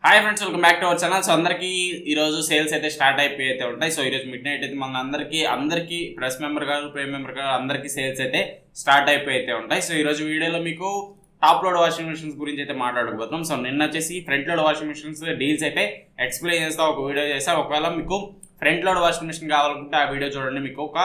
Hi friends, welcome back to our channel. So అందరికీ ఈరోజు sales అయితే స్టార్ట్ అయిపోయి అయితే ఉంటాయి. సో ఈరోజు మిడ్ నైట్ అయితే మన అందరికీ ప్రెస్ మెంబర్ గారు, ప్రేమ్ మెంబర్ గారు అందరికీ సేల్స్ అయితే స్టార్ట్ అయిపోయి అయితే ఉంటాయి. సో ఈరోజు వీడియోలో మీకు టాప్ లోడ్ వాషింగ్ మిషన్స్ గురించి అయితే మాట్లాడుకోబోతున్నాం. సో నిన్న వచ్చేసి front load washing machines deals అయితే ఎక్స్ప్లెయిన్ చేస్తా ఒక వీడియో చేస్తా. ఒకవేళ మీకు ఫ్రంట్ లోడ్ వాషింగ్ మిషన్ కావాలనుకుంటే ఆ వీడియో చూడండి, మీకు ఒక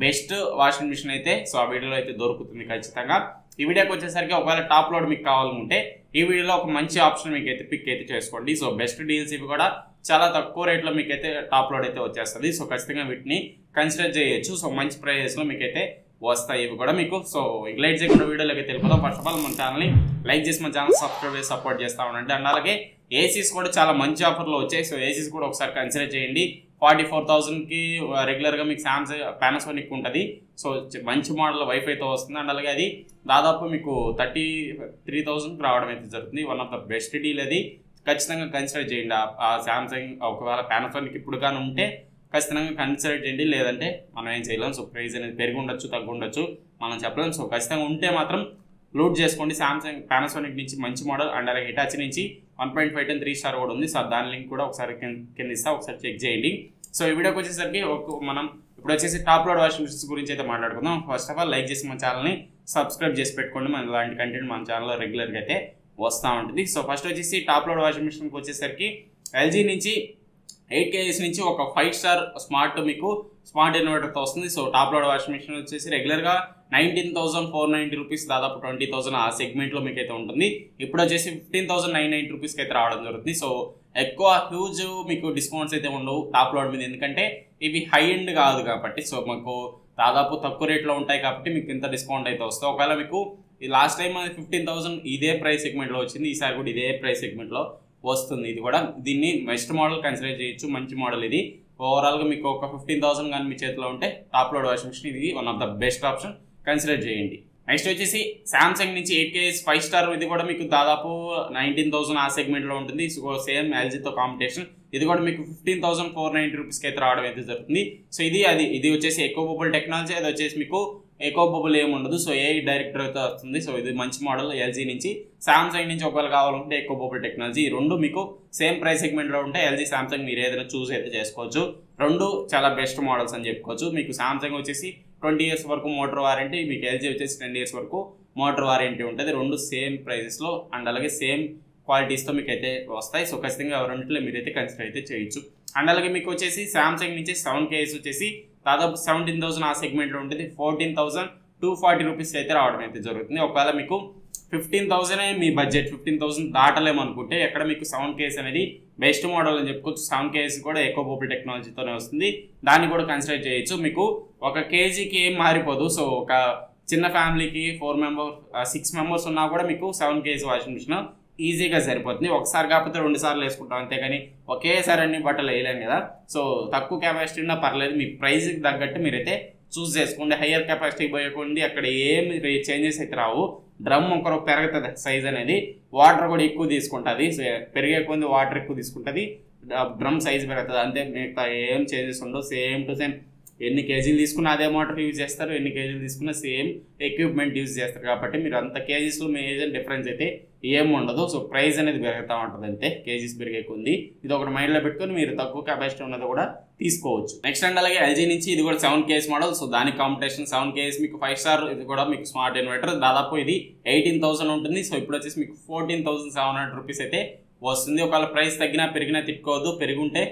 బెస్ట్ వాషింగ్ మిషన్ అయితే సో ఆ వీడియోలో అయితే దొరుకుతుంది ఖచ్చితంగా. ఈ వీడియోకి వచ్చేసరికి ఒకవేళ టాప్ లోడ్ మీకు కావాలనుకుంటే ఈ వీడియోలో ఒక మంచి ఆప్షన్ మీకు అయితే పిక్ అయితే చేసుకోండి. సో బెస్ట్ డీల్స్ ఇవి కూడా చాలా తక్కువ రేట్లో మీకు అయితే టాప్ లోడ్ అయితే వచ్చేస్తుంది. సో ఖచ్చితంగా వీటిని కన్సిడర్ చేయొచ్చు. సో మంచి ప్రైజెస్లో మీకు అయితే వస్తాయి ఇవి కూడా మీకు. సో లైట్ చేయకుండా వీడియోలోకి వెళ్ళిపోతాం. ఫస్ట్ ఆఫ్ ఆల్ మన ఛానల్ని లైక్ చేసి మన ఛానల్ సబ్స్క్రైబ్ చేసి సపోర్ట్ చేస్తూ ఉండండి. అండ్ అలాగే ఏసీస్ కూడా చాలా మంచి ఆఫర్లో వచ్చాయి. సో ఏసీస్ కూడా ఒకసారి కన్సిడర్ చేయండి. 44,000కి రెగ్యులర్గా మీకు సామ్సంగ్ పానాసోనిక్ ఉంటుంది. సో మంచి మోడల్ వైఫైతో వస్తుంది. అండ్ అలాగే అది దాదాపు మీకు 33,000కి రావడం అయితే జరుగుతుంది. One of the best deal అది. ఖచ్చితంగా కన్సిడర్ చేయండి. ఆ సామ్సంగ్ ఒకవేళ పానాసోనిక్ ఇప్పుడు కానీ ఉంటే ఖచ్చితంగా కన్సిడర్ చేయండి. లేదంటే మనం ఏం చేయలేం. సో ప్రైస్ అనేది పెరిగి ఉండొచ్చు, తగ్గు ఉండొచ్చు, మనం చెప్పలేం. సో ఖచ్చితంగా ఉంటే మాత్రం లోడ్ చేసుకోండి. సామ్సంగ్ పానాసోనిక్ నుంచి మంచి మోడల్. అండ్ అలాగే హిటాచి నుంచి 1.5 3 స్టార్ కూడా ఉంది. సో దాని లింక్ కూడా ఒకసారి కింద ఇస్తా, ఒకసారి చెక్ చేయండి. సో ఈ వీడియోకి వచ్చేసరికి మనం ఇప్పుడు వచ్చేసి టాప్ లోడ్ వాషింగ్ మిషన్స్ గురించి అయితే మాట్లాడుకుందాం. ఫస్ట్ ఆఫ్ ఆల్ లైక్ చేసి మన ఛానల్ని సబ్స్క్రైబ్ చేసి పెట్టుకోండి. మన ఇలాంటి కంటెంట్ మన ఛానల్లో రెగ్యులర్గా అయితే వస్తూ ఉంటుంది. సో ఫస్ట్ వచ్చేసి టాప్ లోడ్ వాషింగ్ మిషన్కి వచ్చేసరికి ఎల్జీ నుంచి 8 kgs నుంచి ఒక 5 స్టార్ మీకు స్మార్ట్ ఇన్వర్టర్తో వస్తుంది. So top load washing machine వచ్చేసి రెగ్యులర్గా 19,490 రూపీస్, దాదాపు 20,000 ఆ సెగ్మెంట్లో మీకు అయితే ఉంటుంది. ఇప్పుడు వచ్చేసి 15,990 రూపీస్కి అయితే రావడం జరుగుతుంది. సో ఎక్కువ హ్యూజ్ మీకు డిస్కౌంట్స్ అయితే ఉండవు టాప్ లోడ్ మీద, ఎందుకంటే ఇవి హై ఎండ్ కాదు కాబట్టి. సో మాకు దాదాపు తక్కువ రేట్లో ఉంటాయి కాబట్టి మీకు ఇంత డిస్కౌంట్ అయితే వస్తుంది. ఒకవేళ మీకు లాస్ట్ టైం 15,000 ఇదే ప్రైస్ సెగ్మెంట్లో వచ్చింది, ఈసారి కూడా ఇదే ప్రైస్ సెగ్మెంట్లో వస్తుంది. ఇది కూడా దీన్ని బెస్ట్ మోడల్ కన్సిడర్ చేయొచ్చు. మంచి మోడల్ ఇది. ఓవరాల్గా మీకు ఒక 15,000 కానీ మీ చేతిలో ఉంటే టాప్ లోడ్ వాషింగ్ మిషన్ ఇది one of the best option, consider చేయండి. నెక్స్ట్ వచ్చేసి సామ్సంగ్ నుంచి 8 kgs 5 స్టార్ ఇది కూడా మీకు దాదాపు 19,000 ఆ సెగ్మెంట్లో ఉంటుంది. సో సేమ్ ఎల్జీతో కాంపిటీషన్. ఇది కూడా మీకు 15,490 రూపీస్కి అయితే రావడం అయితే జరుగుతుంది. సో ఇది వచ్చేసి ఎకో బబుల్ టెక్నాలజీ, అది వచ్చేసి మీకు ఎకో బబుల్ ఏమి ఉండదు. సో ఏ డైరెక్టర్ అయితే వస్తుంది. సో ఇది మంచి మోడల్ ఎల్జీ నుంచి. సామ్సంగ్ నుంచి ఒకవేళ కావాలంటే ఎకో బబుల్ టెక్నాలజీ. ఈ రెండు మీకు సేమ్ ప్రైస్ సెగ్మెంట్లో ఉంటే ఎల్జీ సామ్సంగ్ మీరు ఏదైనా చూస్ అయితే చేసుకోవచ్చు. రెండు చాలా బెస్ట్ మోడల్స్ అని చెప్పుకోవచ్చు. మీకు సామ్సంగ్ వచ్చేసి 20 years వరకు మోటార్ వారంటీ, మీకు ఎల్జీ వచ్చేసి 10 years వరకు మోటార్ వారంటీ ఉంటుంది. రెండు సేమ్ ప్రైజెస్లో అండ్ అలాగే సేమ్ క్వాలిటీస్తో మీకు అయితే వస్తాయి. సో ఖచ్చితంగా రెండింటిలో మీరైతే కన్సిడర్ అయితే చేయొచ్చు. అండ్ అలాగే మీకు వచ్చేసి సామ్సంగ్ నుంచి 7 kgs వచ్చేసి దాదాపు 17,000 ఆ సెగ్మెంట్లో ఉంటుంది. 14,240 రూపీస్ అయితే రావడం అయితే జరుగుతుంది. ఒకవేళ మీకు 15,000 మీ బడ్జెట్, 15,000 దాటలేమనుకుంటే ఎక్కడ మీకు 7 kgs అనేది బెస్ట్ మోడల్ అని చెప్పుకోవచ్చు. 7 kgs కూడా ఎకో బబుల్ టెక్నాలజీతోనే వస్తుంది. దాన్ని కూడా కన్సిడర్ చేయొచ్చు. మీకు ఒక కేజీకి ఏం మారిపోదు. సో ఒక చిన్న ఫ్యామిలీకి 6 మెంబర్స్ ఉన్నా కూడా మీకు 7 kgs వాషింగ్ మిషన్ ఈజీగా సరిపోతుంది. ఒకసారి కాకపోతే 2 సార్లు వేసుకుంటాం, అంతేగాని ఒకేసారి అన్ని బట్టలు వేయలేం కదా. సో తక్కువ కెపాసిటీ ఉన్నా పర్లేదు, మీ ప్రైస్కి తగ్గట్టు మీరైతే చూస్ చేసుకోండి. హయ్యర్ కెపాసిటీకి పోయకండి, అక్కడ ఏమి చేంజెస్ అయితే రావు. డ్రమ్ ఒకరు పెరుగుతుంది సైజ్ అనేది, వాటర్ కూడా ఎక్కువ తీసుకుంటుంది. సో పెరిగే కొద్ది వాటర్ ఎక్కువ తీసుకుంటుంది, డ్రమ్ సైజ్ పెరుగుతుంది. అంతే, మిగతా ఏం చేంజెస్ ఉండవు. సేమ్ టు సేమ్ ఎన్ని కేజీలు తీసుకున్నా అదే మోటార్ యూజ్ చేస్తారు, ఎన్ని కేజీలు తీసుకున్నా సేమ్ ఎక్విప్మెంట్ యూజ్ చేస్తారు. కాబట్టి మీరు అంత కేజీస్లో మేజర్ డిఫరెన్స్ అయితే ఏం ఉండదు. సో ప్రైస్ అనేది పెరుగుతూ ఉంటుంది, అంతే కేజీస్ పెరిగే కొంది. ఇది ఒకటి మైండ్లో పెట్టుకొని మీరు తక్కువ కెపాసిటీ ఉన్నది కూడా తీసుకోవచ్చు. నెక్స్ట్ అండ్ అలాగే ఎల్జీ నుంచి ఇది కూడా 7 kgs మోడల్. సో దానికి కాంపిటీషన్ 7 kgs మీకు 5 స్టార్ ఇది కూడా మీకు స్మార్ట్ ఇన్వర్టర్. దాదాపు ఇది 18,000 ఉంటుంది. సో ఇప్పుడు వచ్చేసి మీకు 14,700 రూపీస్ అయితే వస్తుంది. ఒకవేళ ప్రైస్ తగ్గినా పెరిగినా తిట్టుకోవద్దు, పెరుగుంటే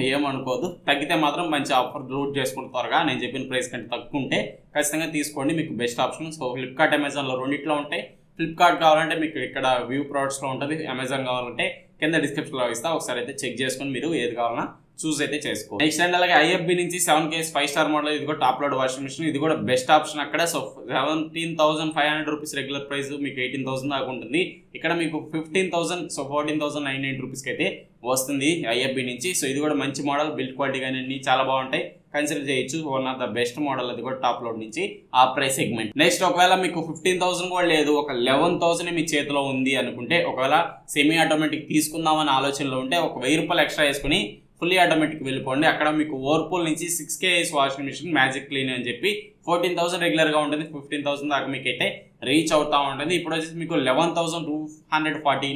ఏమనుకోవద్దు, తగ్గితే మాత్రం మంచి ఆఫర్ లోడ్ చేసుకుంటే త్వరగా నేను చెప్పిన ప్రైస్ కంటే తక్కువ ఉంటే ఖచ్చితంగా తీసుకోండి, మీకు బెస్ట్ ఆప్షన్. సో ఫ్లిప్కార్ట్, అమెజాన్లో రెండిట్లో ఉంటాయి. ఫ్లిప్కార్ట్ కావాలంటే మీకు ఇక్కడ వ్యూ ప్రొడక్ట్స్లో ఉంటుంది, అమెజాన్ కావాలంటే కింద డిస్క్రిప్షన్లో ఇస్తా, ఒకసారి అయితే చెక్ చేసుకొని మీరు ఏది కావాలన్నా చూస్ అయితే చేసుకో. నెక్స్ట్ అండ్ అలాగే ఐఎఫ్బి నుంచి 7 kgs 5 స్టార్ మోడల్. ఇది కూడా టాప్ లోడ్ వాషింగ్ మిషన్, ఇది కూడా బెస్ట్ ఆప్షన్ అక్కడ. సో 17,500 రూపీస్ రెగ్యులర్ ప్రైస్, మీకు 18,000 దాకా ఉంటుంది. ఇక్కడ మీకు 15,000, సో 14,990 రూపీస్కి అయితే వస్తుంది ఐఎఫ్బి నుంచి. సో ఇది కూడా మంచి మోడల్, బిల్డ్ క్వాలిటీ కానీ చాలా బాగుంటాయి, కన్సిడర్ చేయొచ్చు. One of the best model అది కూడా టాప్ లోడ్ నుంచి ఆ ప్రైస్ సెగ్మెంట్. నెక్స్ట్ ఒకవేళ మీకు 15,000 కూడా లేదు, ఒక 11,000 మీ చేతిలో ఉంది అనుకుంటే, ఒకవేళ సెమీ ఆటోమేటిక్ తీసుకుందామని ఆలోచనలో ఉంటే ఒక 1000 రూపాయలు ఎక్స్ట్రా వేసుకుని ఫుల్లీ ఆటోమేటిక్ వెళ్ళిపోండి. అక్కడ మీకు ఓర్పూల్ నుంచి 6 kgs washing machine magic clean అని చెప్పి 14,000 రెగ్యులర్గా ఉంటుంది. 15,000 దాకా మీకు అయితే రీచ్ అవుతూ ఉంటుంది. ఇప్పుడు వచ్చేసి మీకు 11,240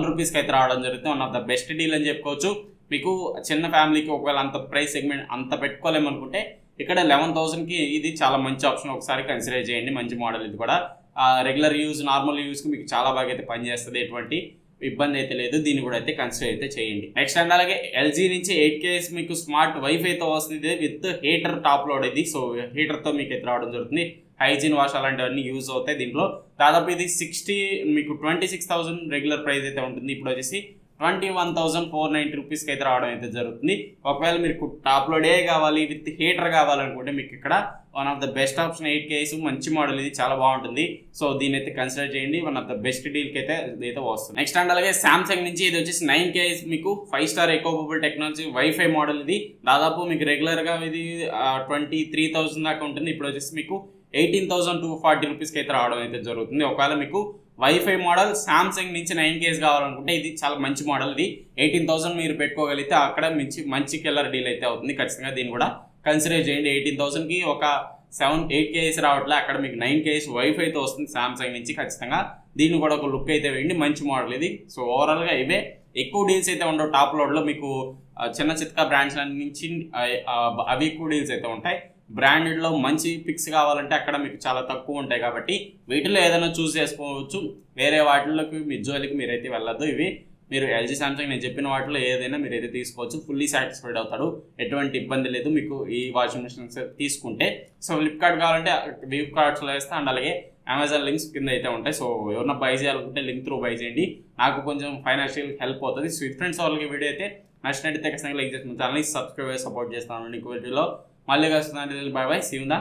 రూపీస్కి అయితే రావడం జరుగుతుంది. One of the best deal అని చెప్పుకోవచ్చు. మీకు చిన్న ఫ్యామిలీకి ఒకవేళ అంత ప్రైస్ సెగ్మెంట్ అంత పెట్టుకోలేమనుకుంటే ఇక్కడ 11,000కి ఇది చాలా మంచి ఆప్షన్. ఒకసారి కన్సిడర్ చేయండి. మంచి మోడల్ ఇది కూడా. రెగ్యులర్ యూజ్, నార్మల్ యూజ్కి మీకు చాలా బాగా అయితే పనిచేస్తుంది. ఎటువంటి ఇబ్బంది అయితే లేదు. దీన్ని కూడా అయితే కన్సిడర్ అయితే చేయండి. నెక్స్ట్ అండ్ అలాగే LG నుంచి 8K మీకు స్మార్ట్ వైఫైతో వస్తుంది విత్ హీటర్ టాప్ లోడ్ ఇది. సో హీటర్తో మీకు అయితే రావడం జరుగుతుంది. హైజీన్ వాష్ అలాంటివన్నీ యూజ్ అవుతాయి దీంట్లో. దాదాపు ఇది మీకు 26,000 రెగ్యులర్ ప్రైస్ అయితే ఉంటుంది. ఇప్పుడు వచ్చేసి 21,490 రూపీస్కి అయితే రావడం అయితే జరుగుతుంది. ఒకవేళ మీకు టాప్ లోడే కావాలి విత్ హీటర్ కావాలనుకుంటే మీకు ఇక్కడ one of the best option 8K మంచి మోడల్ ఇది, చాలా బాగుంటుంది. సో దీని అయితే కన్సిడర్ చేయండి. వన్ ఆఫ్ ద బెస్ట్ డీల్కి అయితే ఇదైతే వస్తుంది. నెక్స్ట్ అండ్ అలాగే సామ్సంగ్ నుంచి ఇది వచ్చేసి 9K మీకు 5 స్టార్ ఎకోబుల్ టెక్నాలజీ వైఫై మోడల్ ఇది. దాదాపు మీకు రెగ్యులర్గా ఇది 23,000 దాకా ఉంటుంది. ఇప్పుడు వచ్చేసి మీకు 18,240 రూపీస్కి అయితే రావడం అయితే జరుగుతుంది. ఒకవేళ మీకు వైఫై మోడల్ సామ్సంగ్ నుంచి 9K కావాలనుకుంటే ఇది చాలా మంచి మోడల్. ఇది 18,000 మీరు పెట్టుకోగలిగితే అక్కడ మంచి కిల్లర్ డీల్ అయితే అవుతుంది. ఖచ్చితంగా దీన్ని కూడా కన్సిడర్ చేయండి. 18,000కి ఒక 8K రావట్లే, అక్కడ మీకు 9K వైఫైతో వస్తుంది సామ్సంగ్ నుంచి. ఖచ్చితంగా దీన్ని కూడా ఒక లుక్ అయితే వేయండి. మంచి మోడల్ ఇది. సో ఓవరాల్గా ఇవే ఎక్కువ డీల్స్ అయితే ఉండవు. టాప్ లోడ్లో మీకు చిన్న చిత్కా బ్రాండ్స్ నుంచి అవి ఎక్కువ డీల్స్ అయితే ఉంటాయి. బ్రాండెడ్లో మంచి పిక్స్ కావాలంటే అక్కడ మీకు చాలా తక్కువ ఉంటాయి. కాబట్టి వీటిలో ఏదైనా చూస్ చేసుకోవచ్చు. వేరే వాటిలోకి మీ జోలికి మీరైతే వెళ్ళొద్దు. ఇవి మీరు LG సామ్సంగ్ నేను చెప్పిన వాటిలో ఏదైనా మీరైతే తీసుకోవచ్చు. ఫుల్లీ సాటిస్ఫైడ్ అవుతాడు. ఎటువంటి ఇబ్బంది లేదు మీకు ఈ వాషింగ్ మిషన్స్ తీసుకుంటే. సో ఫ్లిప్కార్ట్ కావాలంటే ఫ్లిప్కార్ట్స్లో వేస్తే అండ్ అలాగే అమెజాన్ లింక్స్ కింద అయితే ఉంటాయి. సో ఎవరన్నా బై చేయాలనుకుంటే లింక్ త్రూ బై చేయండి. నాకు కొంచెం ఫైనాన్షియల్ హెల్ప్ అవుతుంది. సో ఫ్రెండ్స్ వాళ్ళకి వీడియో అయితే నచ్చినట్టయితే ఖచ్చితంగా లైక్ చేసి ఛానల్ని సబ్స్క్రైబ్ సపోర్ట్ చేస్తాను. ఇంకో వీడియోలో మళ్ళీ కలుస్తున్నాను. Bye bye. See you in the